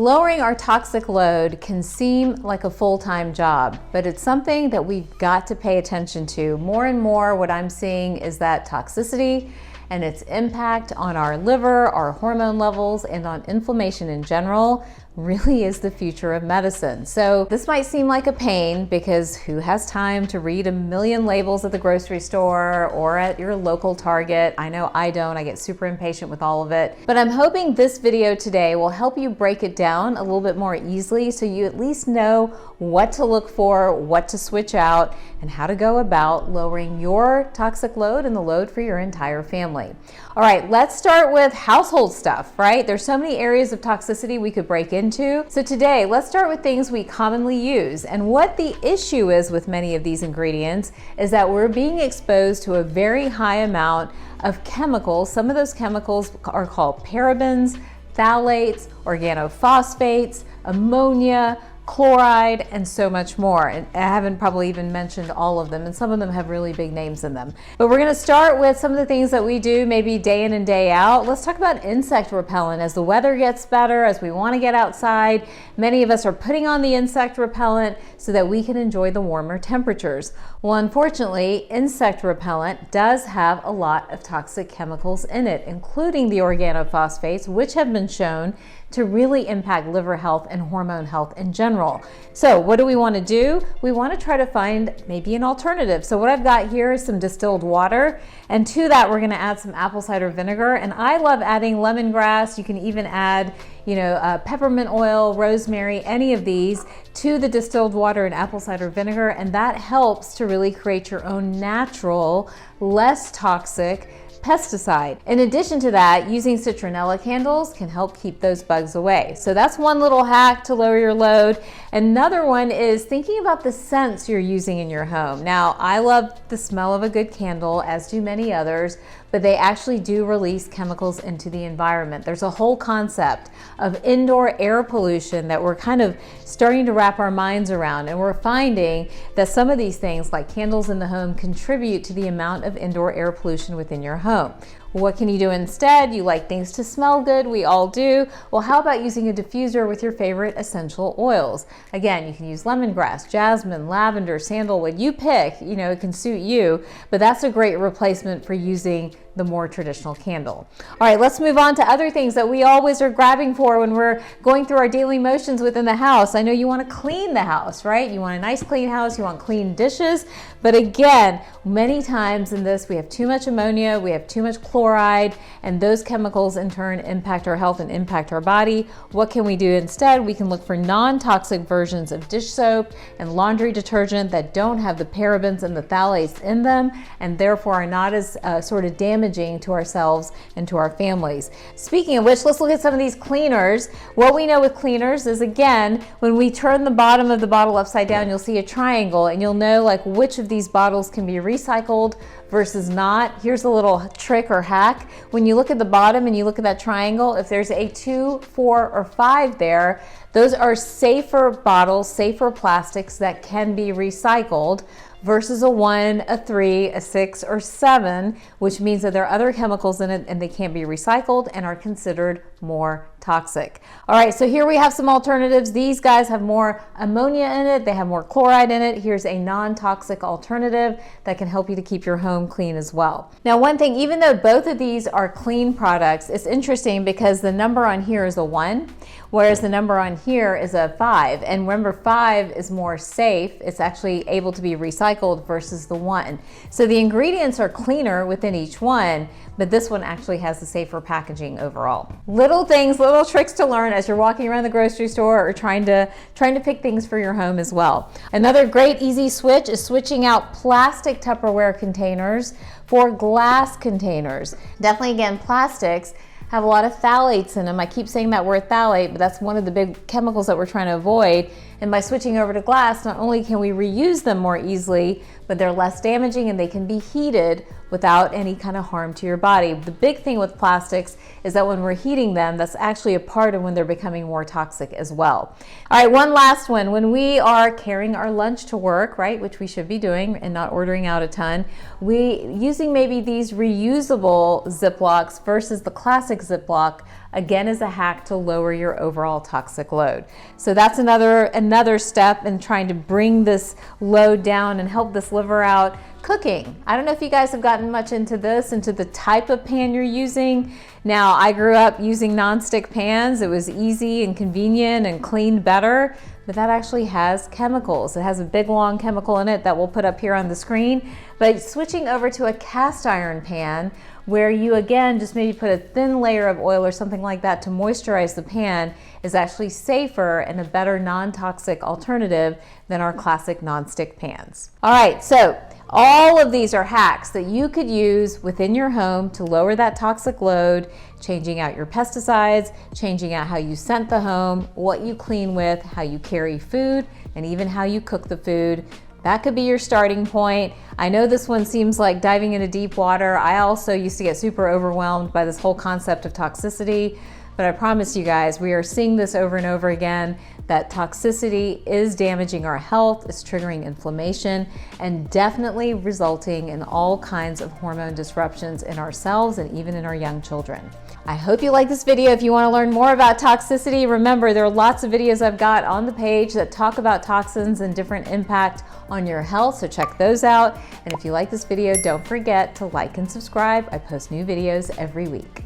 Lowering our toxic load can seem like a full-time job, but it's something that we've got to pay attention to. More and more, what I'm seeing is that toxicity and its impact on our liver, our hormone levels, and on inflammation in general really is the future of medicine. So this might seem like a pain because who has time to read a million labels at the grocery store or at your local Target? I know I don't. I get super impatient with all of it. But I'm hoping this video today will help you break it down a little bit more easily so you at least know what to look for, what to switch out, and how to go about lowering your toxic load and the load for your entire family. All right, let's start with household stuff, right? There's so many areas of toxicity we could break into. So today, let's start with things we commonly use. And what the issue is with many of these ingredients is that we're being exposed to a very high amount of chemicals. Some of those chemicals are called parabens, phthalates, organophosphates, ammonia, chloride, and so much more. And I haven't probably even mentioned all of them, and some of them have really big names in them. But we're gonna start with some of the things that we do maybe day in and day out. Let's talk about insect repellent. As the weather gets better, as we wanna get outside, many of us are putting on the insect repellent so that we can enjoy the warmer temperatures. Well, unfortunately, insect repellent does have a lot of toxic chemicals in it, including the organophosphates, which have been shown to really impact liver health and hormone health in general. So what do we want to do? We want to try to find maybe an alternative. So what I've got here is some distilled water, and to that we're going to add some apple cider vinegar. And I love adding lemongrass. You can even add, peppermint oil, rosemary, any of these to the distilled water and apple cider vinegar, and that helps to really create your own natural, less toxic pesticide. In addition to that, using citronella candles can help keep those bugs away. So that's one little hack to lower your load. Another one is thinking about the scents you're using in your home. Now, I love the smell of a good candle, as do many others, but they actually do release chemicals into the environment. There's a whole concept of indoor air pollution that we're kind of starting to wrap our minds around, and we're finding that some of these things, like candles in the home, contribute to the amount of indoor air pollution within your home. What can you do instead? You like things to smell good, we all do. Well, how about using a diffuser with your favorite essential oils? Again, you can use lemongrass, jasmine, lavender, sandalwood, you pick, it can suit you, but that's a great replacement for using the more traditional candle. All right, let's move on to other things that we always are grabbing for when we're going through our daily motions within the house. I know you want to clean the house, right? You want a nice clean house, you want clean dishes, but again, many times in this we have too much ammonia, we have too much chloride, and those chemicals in turn impact our health and impact our body. What can we do instead? We can look for non-toxic versions of dish soap and laundry detergent that don't have the parabens and the phthalates in them, and therefore are not as sort of damaging to ourselves and to our families. Speaking of which, let's look at some of these cleaners. What we know with cleaners is, again, when we turn the bottom of the bottle upside down, you'll see a triangle, and you'll know like which of these bottles can be recycled versus not. Here's a little trick or hack. When you look at the bottom and you look at that triangle, if there's a 2, 4, or 5 there, those are safer bottles, safer plastics that can be recycled, versus a 1, a 3, a 6, or 7, which means that there are other chemicals in it and they can't be recycled and are considered more toxic. All right, so here we have some alternatives. These guys have more ammonia in it, they have more chloride in it. Here's a non-toxic alternative that can help you to keep your home clean as well. Now, one thing, even though both of these are clean products, it's interesting because the number on here is a 1, whereas the number on here is a 5. And remember, 5 is more safe. It's actually able to be recycled versus the 1. So the ingredients are cleaner within each one, but this one actually has the safer packaging overall. Little things, little tricks to learn as you're walking around the grocery store or trying to pick things for your home as well. Another great easy switch is switching out plastic Tupperware containers for glass containers. Definitely, again, plastics have a lot of phthalates in them. I keep saying that word phthalate, but that's one of the big chemicals that we're trying to avoid. And by switching over to glass, not only can we reuse them more easily, but they're less damaging and they can be heated without any kind of harm to your body. The big thing with plastics is that when we're heating them, that's actually a part of when they're becoming more toxic as well. All right, one last one. When we are carrying our lunch to work, right, which we should be doing and not ordering out a ton, we using maybe these reusable Ziplocs versus the classic Ziploc again, is a hack to lower your overall toxic load. So that's another step in trying to bring this load down and help this liver out. Cooking. I don't know if you guys have gotten much into this, into the type of pan you're using. Now, I grew up using nonstick pans. It was easy and convenient and cleaned better, but that actually has chemicals. It has a big long chemical in it that we'll put up here on the screen. But switching over to a cast iron pan, where you again just maybe put a thin layer of oil or something like that to moisturize the pan, is actually safer and a better non-toxic alternative than our classic nonstick pans. All right, so all of these are hacks that you could use within your home to lower that toxic load, changing out your pesticides, changing out how you scent the home, what you clean with, how you carry food, and even how you cook the food. That could be your starting point. I know this one seems like diving into deep water. I also used to get super overwhelmed by this whole concept of toxicity, but I promise you guys, we are seeing this over and over again, that toxicity is damaging our health, is triggering inflammation, and definitely resulting in all kinds of hormone disruptions in ourselves and even in our young children. I hope you like this video. If you want to learn more about toxicity, remember there are lots of videos I've got on the page that talk about toxins and different impact on your health, so check those out. And if you like this video, don't forget to like and subscribe. I post new videos every week.